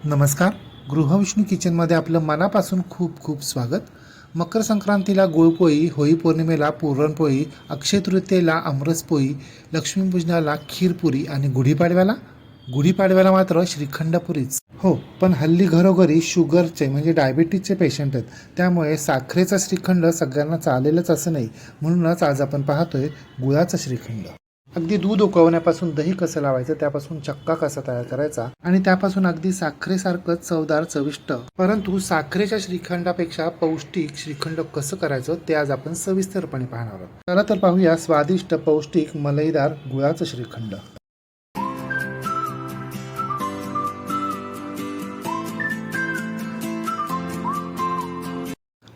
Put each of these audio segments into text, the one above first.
नमस्कार. गृहविष्णू किचनमध्ये आपलं मनापासून खूप खूप स्वागत. मकर संक्रांतीला गुळपोळी, होळी पौर्णिमेला पुरणपोळी, अक्षय तृतीयेला आमरसपोळी, लक्ष्मीपूजनाला खीरपुरी आणि गुढीपाडव्याला मात्र श्रीखंडपुरीच. हो, पण हल्ली घरोघरी शुगरचे म्हणजे डायबिटीजचे पेशंट आहेत. त्यामुळे साखरेचा श्रीखंड सगळ्यांना चालेलच असं नाही. म्हणूनच आज आपण पाहतोय गुळाचा श्रीखंड. अगदी दूध उकळवण्यापासून दही कसं लावायचं, त्यापासून चक्का कसा तयार करायचा आणि त्यापासून अगदी साखरेसारखंच चवदार चविष्ट परंतु साखरेच्या श्रीखंडापेक्षा पौष्टिक श्रीखंड कसं करायचं ते आज आपण सविस्तरपणे पाहणार आहोत. चला तर पाहूया स्वादिष्ट पौष्टिक मलईदार गुळाचं श्रीखंड.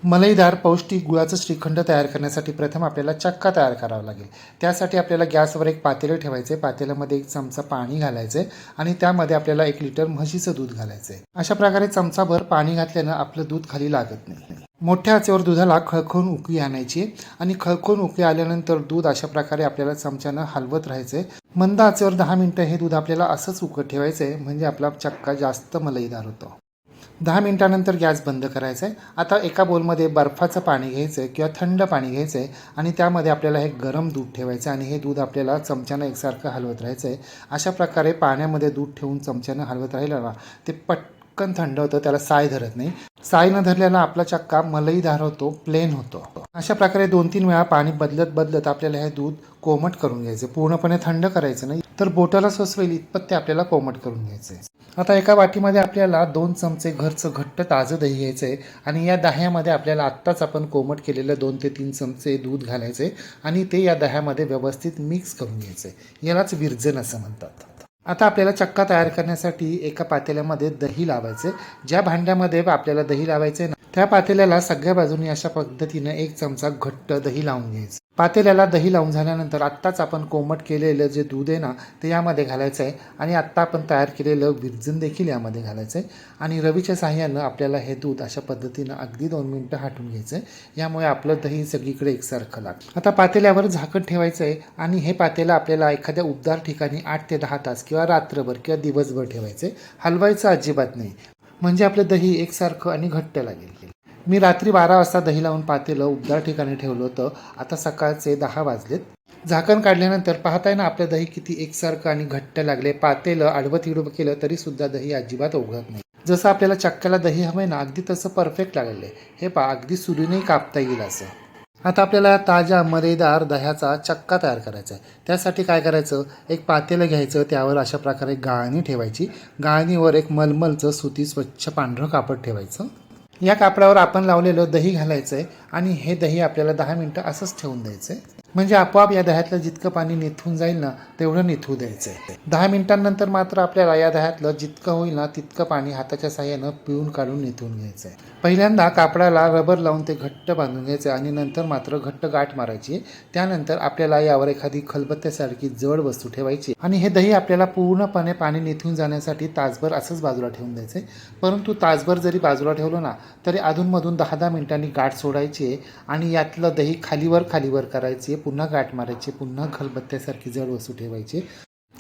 मलईदार पौष्टिक गुळाचं श्रीखंड तयार करण्यासाठी प्रथम आपल्याला चक्का तयार करावा लागेल. त्यासाठी आपल्याला गॅसवर एक पातेलं ठेवायचे. पातेल्यामध्ये 1 चमचा पाणी घालायचे आणि त्यामध्ये आपल्याला 1 लिटर म्हशीचं दूध घालायचे. अशा प्रकारे चमचाभर पाणी घातल्यानं आपलं दूध खाली लागत नाही. मोठ्या आचेवर दुधाला खळखळून उकळी आणायची आणि खळखळून उकळी आल्यानंतर दूध अशा प्रकारे आपल्याला चमच्यानं हलवत राहायचे. मंद आचेवर 10 मिनिटं हे दूध आपल्याला असंच उकळत ठेवायचे, म्हणजे आपला चक्का जास्त मलईदार होतो. 10 मिनिटानंतर गॅस बंद करायचा आहे. आता एका बोलमध्ये बर्फाचं पाणी घ्यायचं आहे किंवा थंड पाणी घ्यायचं आहे आणि त्यामध्ये आपल्याला हे गरम दूध ठेवायचं आहे आणि हे दूध आपल्याला चमच्यानं एकसारखं हलवत राहायचं आहे. अशा प्रकारे पाण्यामध्ये दूध ठेवून चमच्यानं हलवत राहिलं ना, ते पटकन थंड होतं, त्याला साय धरत नाही. साय न धरल्यानं आपला चक्का मलईदार होतो, प्लेन होतो. अशा प्रकारे 2-3 वेळा पाणी बदलत बदलत आपल्याला हे दूध कोमट करून घ्यायचं. पूर्णपणे थंड करायचं नाही, तर बोटाला सोसवेल इतपत ते आपल्याला कोमट करून घ्यायचं आहे. आता एका वाटीमध्ये आपल्याला 2 चमचे घरचं घट्ट ताजं दही घ्यायचं आहे आणि या दह्यामध्ये आपल्याला आत्ताच आपण कोमट केलेलं 2 ते 3 चमचे दूध घालायचे आणि ते या दह्यामध्ये व्यवस्थित मिक्स करून घ्यायचं आहे. यालाच विरजन असं म्हणतात. आता आपल्याला चक्का तयार करण्यासाठी एका पातेल्यामध्ये दही लावायचे. ज्या भांड्यामध्ये आपल्याला दही लावायचे ना, त्या पातेल्याला सगळ्या बाजूनी अशा पद्धतीने 1 चमचा घट्ट दही लावून घ्यायचं. पातेल्याला दही लावून झाल्यानंतर आत्ताच आपण कोमट केलेलं जे दूध आहे ना, ते यामध्ये घालायचं आहे आणि आत्ता आपण तयार केलेलं विरजन देखील यामध्ये घालायचं आहे आणि रवीच्या साहाय्यानं आपल्याला हे दूध अशा पद्धतीनं अगदी 2 मिनिटं हाटून घ्यायचं आहे. यामुळे आपलं दही सगळीकडे एकसारखं लागतं. आता पातेल्यावर झाकण ठेवायचं आहे आणि हे पातेलं आपल्याला एखाद्या उबदार ठिकाणी 8 ते 10 तास किंवा रात्रभर किंवा दिवसभर ठेवायचं आहे. हलवायचं अजिबात नाही, म्हणजे आपलं दही एकसारखं आणि घट्ट लागेल. मी रात्री 12 वाजता दही लावून पातेलं उबदार ठिकाणी ठेवलं होतं. आता सकाळचे 10 वाजलेत. झाकण काढल्यानंतर पाहताय ना, आपलं दही किती एकसारखं आणि घट्ट लागले. पातेलं आडवं तिडवं केलं तरी सुद्धा दही अजिबात ओघळत नाही. जसं आपल्याला चक्क्याला दही हवंय ना, अगदी तसं परफेक्ट लागले. हे पहा, अगदी सुरीनेही कापता येईल असं. आता आपल्याला ताज्या मलईदार दह्याचा चक्का तयार करायचा आहे. त्यासाठी काय करायचं, एक पातेलं घ्यायचं, त्यावर अशा प्रकारे गाळणी ठेवायची. गाळणीवर एक मलमलचं सुती स्वच्छ पांढरं कापड ठेवायचं. या कापडावर आपण लावलेलं दही घालायचं आहे आणि हे दही आपल्याला 10 मिनिटं असंच ठेवून द्यायचं आहे. म्हणजे आपोआप या दह्यातलं जितकं पाणी निथून जाईल ना, तेवढं निथू द्यायचं आहे. 10 मिनिटांनंतर मात्र आपल्याला या दह्यातलं जितकं होईल ना, तितकं पाणी हाताच्या साहाय्यानं पिळून काढून निथून घ्यायचं आहे. पहिल्यांदा कापडाला रबर लावून ते घट्ट बांधून घ्यायचं आणि नंतर मात्र घट्ट गाठ मारायची. त्यानंतर आपल्याला यावर एखादी खलबत्त्यासारखी जड वस्तू ठेवायची आणि हे दही आपल्याला पूर्णपणे पाणी निथून जाण्यासाठी तासभर असंच बाजूला ठेवून द्यायचं आहे. परंतु तासभर जरी बाजूला ठेवलं ना, तरी अधूनमधून 10-10 मिनिटांनी गाठ सोडायची आहे आणि यातलं दही खालीवर करायची, पुन्हा गाठ मारायची, पुन्हा खलबत्त्यासारखी जड वस्तू ठेवायची.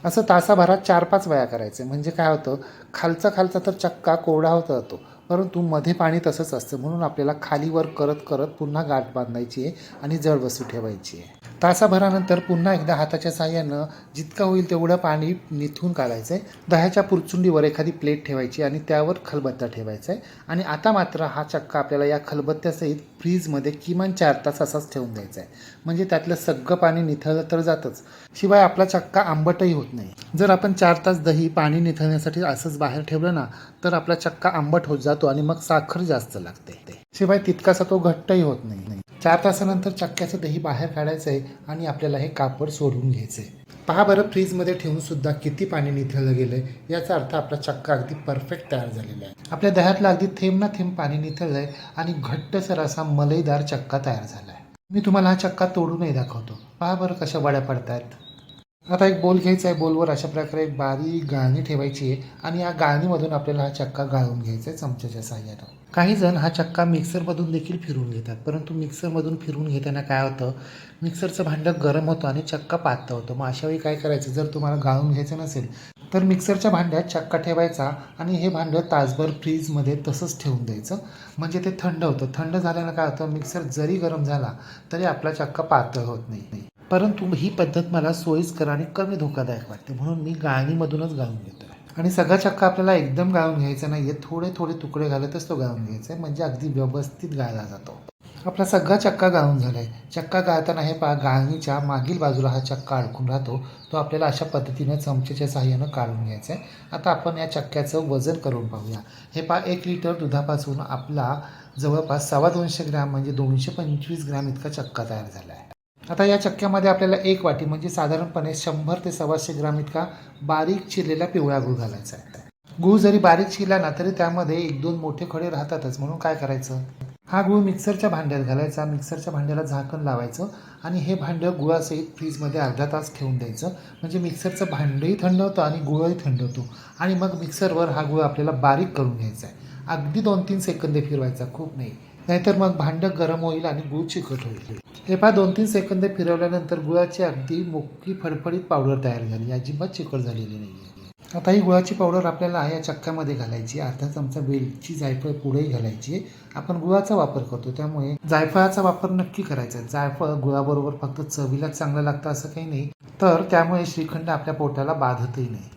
असं तासाभरात 4-5 वेळा करायचं. म्हणजे काय होतं, खालचा तर चक्का कोरडा होत जातो, परंतु मध्ये पाणी तसंच असतं. म्हणून आपल्याला खालीवर करत पुन्हा गाठ बांधायची आहे आणि जड वस्तू ठेवायची आहे. तासाभरानंतर पुन्हा एकदा हाताच्या साहाय्यानं जितकं होईल तेवढं पाणी निथून काढायचं आहे. दह्याच्या पुरचुंडीवर एखादी प्लेट ठेवायची आणि त्यावर खलबत्ता ठेवायचा आहे आणि आता मात्र हा चक्का आपल्याला या खलबत्त्यासहित फ्रीजमध्ये किमान 4 तास असाच ठेवून द्यायचा आहे. म्हणजे त्यातलं सगळं पाणी निथळलं तर जातंच, शिवाय आपला चक्का आंबटही होत नाही. जर आपण 4 तास दही पाणी निथळण्यासाठी असंच बाहेर ठेवलं ना, तर आपला चक्का आंबट होत जातो आणि मग साखर जास्त लागते. शिवाय तितकासा तो घट्टही होत नाही. 4 तासानंतर चक्क्याचं दही बाहेर काढायचं आहे आणि आपल्याला हे कापड सोडून घ्यायचं आहे. पहा बरं, फ्रीजमध्ये ठेवून सुद्धा किती पाणी निथळलं गेलं आहे. याचा अर्थ आपला चक्का अगदी परफेक्ट तयार झालेला आहे. आपल्या दह्यातलं अगदी थेंब ना थेंब पाणी निथळलं आहे आणि घट्टसर असा मलईदार चक्का तयार झाला आहे. मी तुम्हाला हा चक्का तोडूनही दाखवतो. पहा बरं कशा वड्या पडत आहेत. आता एक बोल घ्यायचा आहे. बोलवर अशा प्रकारे एक बारीक गाळणी ठेवायची आहे आणि या गाळणीमधून आपल्याला हा चक्का गाळून घ्यायचा आहे चमच्याच्या साहाय्यानं. काही जण हा चक्का मिक्सरमधून देखील फिरवून घेतात, परंतु मिक्सरमधून फिरवून घेताना काय होतं, मिक्सरचं भांडं गरम होतं आणि चक्का पातळ होतं. मग अशावेळी काय करायचं, जर तुम्हाला गाळून घ्यायचं नसेल तर मिक्सरच्या भांड्यात चक्का ठेवायचा आणि हे भांडं तासभर फ्रीजमध्ये तसंच ठेवून द्यायचं. म्हणजे ते थंड होतं. थंड झाल्यानं काय होतं, मिक्सर जरी गरम झाला तरी आपला चक्का पातळ होत नाही. परंतु ही पद्धत मला सोयीस्कर आणि कमी धोकादायक वाटते, म्हणून मी गाळणीमधूनच गाळून घेतो. आणि सगळा चक्का आपल्याला एकदम गाळून घ्यायचा नाही आहे, थोडे थोडे तुकडे घालतच तो गाळून घ्यायचा आहे, म्हणजे अगदी व्यवस्थित गाळला जातो. आपला सगळा चक्का गाळून झाला आहे. चक्का गाळताना हे पहा, गाळणीच्या मागील बाजूला हा चक्का अडकून राहतो. तो आपल्याला अशा पद्धतीनं चमच्याच्या साहाय्यानं काढून घ्यायचा आहे. आता आपण या चक्क्याचं वजन करून पाहूया. हे पहा, 1 लिटर दुधापासून आपला जवळपास 250 ग्रॅम म्हणजे 225 ग्रॅम इतका चक्का तयार झाला आहे. आता या चक्क्यामध्ये आपल्याला 1 वाटी म्हणजे साधारणपणे 100 ते 125 ग्राम इतका बारीक चिरलेला पिवळा गूळ घालायचा आहे. गूळ जरी बारीक चिरला ना तरी त्यामध्ये 1-2 मोठे खडे राहतातच, म्हणून काय करायचं, हा गूळ मिक्सरच्या भांड्यात घालायचा. मिक्सरच्या भांड्याला झाकण लावायचं आणि हे भांडं गुळासहित फ्रीजमध्ये अर्धा तास ठेवून द्यायचं. म्हणजे मिक्सरचं भांडंही थंड होतं आणि गुळही थंड होतो. आणि मग मिक्सरवर हा गूळ आपल्याला बारीक करून घ्यायचा आहे. अगदी 2-3 सेकंदे फिरवायचा, खूप नाही, नाहीतर मग भांडं गरम होईल आणि गूळ चिकट होईल. हे पहा, 2-3 सेकंदे फिरवल्यानंतर गुळाची अगदी मोठी फडफडीत पावडर तयार झाली, अजिबात चिकट झालेली नाही आहे. आता ही गुळाची पावडर आपल्याला या चक्क्यामध्ये घालायची. अर्धा चमचा वेलची जायफळ पुढेही घालायची. आपण गुळाचा वापर करतो त्यामुळे जायफळाचा वापर नक्की करायचा. जायफळ गुळाबरोबर फक्त चवीलाच चांगलं लागतं असं काही नाही, तर त्यामुळे श्रीखंड आपल्या पोटाला बाधतही नाही.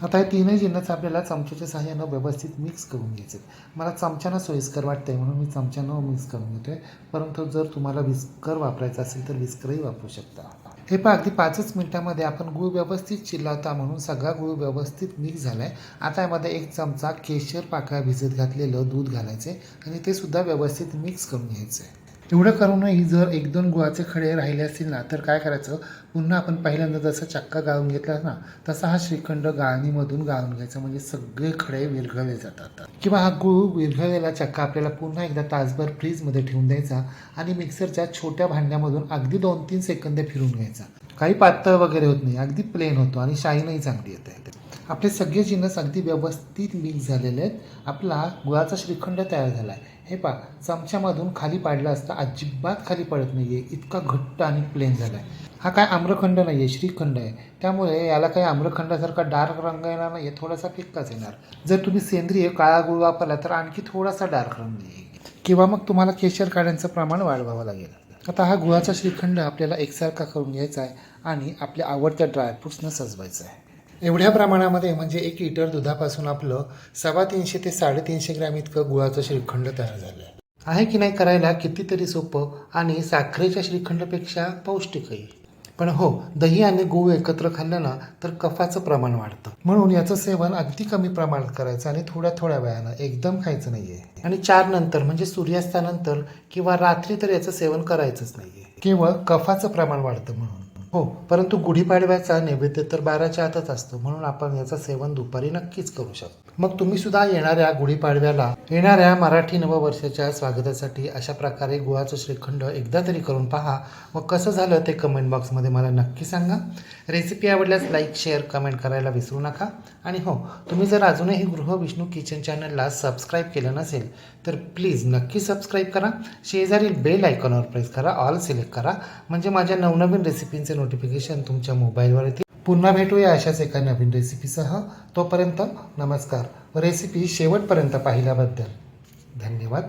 आता हे तीनही जिन्नस आपल्याला चमच्याच्या सहाय्यानं व्यवस्थित मिक्स करून घ्यायचे. मला चमच्यानं सोयीस्कर वाटतंय म्हणून मी चमच्यानं मिक्स करून घेतोय, परंतु जर तुम्हाला विस्कर वापरायचं असेल तर विस्करही वापरू शकता. हे पहा, अगदी 5च मिनिटामध्ये आपण गूळ व्यवस्थित चिरला होता, म्हणून सगळा गूळ व्यवस्थित मिक्स झाला आहे. आता यामध्ये 1 चमचा केशर पाकळ्या भिजत घातलेलं दूध घालायचे आणि ते सुद्धा व्यवस्थित मिक्स करून घ्यायचं आहे. एवढं करूनही जर 1-2 गुळाचे खडे राहिले असतील ना तर काय करायचं, पुन्हा आपण पहिल्यांदा जसं चक्का गाळून घेतला ना तसा हा श्रीखंड गाळणीमधून गाळून घ्यायचा, म्हणजे सगळे खडे विरघळले जातात. किंवा हा गूळ विरघळलेला चक्का आपल्याला पुन्हा एकदा तासभर फ्रीजमध्ये ठेवून द्यायचा आणि मिक्सरच्या छोट्या भांड्यामधून अगदी 2-3 सेकंदे फिरून घ्यायचा. काही पातळ वगैरे होत नाही, अगदी प्लेन होतो आणि शाईनही चांगली येते. आपले सगळे जिन्नस अगदी व्यवस्थित मिक्स झालेले आहेत. आपला गुळाचा श्रीखंड तयार झाला आहे. हे पहा, चमच्यामधून खाली पाडला असता अजिबात खाली पडत नाही आहे, इतका घट्ट आणि प्लेन झाला आहे. हा काय आम्रखंड नाही आहे, श्रीखंड आहे, त्यामुळे याला काही आम्रखंडासारखा डार्क रंग येणार नाही आहे, थोडासा फिक्काच येणार. जर तुम्ही सेंद्रिय काळा गूळ वापरला तर आणखी थोडासा डार्क रंग येईल, किंवा मग तुम्हाला केशर काढ्याचं प्रमाण वाढवावं लागेल. आता हा गुळाचा श्रीखंड आपल्याला एकसारखा करून घ्यायचा आहे आणि आपल्या आवडत्या ड्रायफ्रूट्सनं सजवायचं आहे. एवढ्या प्रमाणामध्ये म्हणजे 1 लिटर दुधापासून आपलं 350 ते 350 ग्रॅम इतकं गुळाचं श्रीखंड तयार झालं आहे की नाही. करायला कितीतरी सोपं आणि साखरेच्या श्रीखंडपेक्षा पौष्टिकही. पण हो, दही आणि गूळ एकत्र खाल्लं ना तर कफाचं प्रमाण वाढतं, म्हणून याचं सेवन अगदी कमी प्रमाणात करायचं आणि थोड्या थोड्या वेळानं, एकदम खायचं नाही आहे. आणि 4 नंतर म्हणजे सूर्यास्तानंतर किंवा रात्री तर याचं सेवन करायचंच नाही आहे, केवळ कफाचं प्रमाण वाढतं म्हणून. हो, परंतु गुढीपाडव्याचा नैवेद्य तर 12च्या आतच असतो, म्हणून आपण याचं सेवन दुपारी नक्कीच करू शकतो. मग तुम्ही सुद्धा येणाऱ्या गुढीपाडव्याला, येणाऱ्या मराठी नववर्षाच्या स्वागतासाठी अशा प्रकारे गुळाचं श्रीखंड एकदा तरी करून पहा. मग कसं झालं ते कमेंट बॉक्समध्ये मला नक्की सांगा. रेसिपी आवडल्यास लाईक, शेअर, कमेंट करायला विसरू नका. आणि हो, तुम्ही जर अजूनही गृह विष्णू किचन चॅनलला सबस्क्राईब केलं नसेल तर प्लीज नक्की सबस्क्राईब करा. शेजारील बेल आयकॉनवर प्रेस करा, ऑल सिलेक्ट करा, म्हणजे माझ्या नवनवीन रेसिपींचे नोटिफिकेशन तुमच्या मोबाईलवर येतील. पुन्हा भेटूया अशाच एका नवीन रेसिपीसह. तोपर्यंत नमस्कार. रेसिपी शेवटपर्यंत पाहिल्याबद्दल धन्यवाद.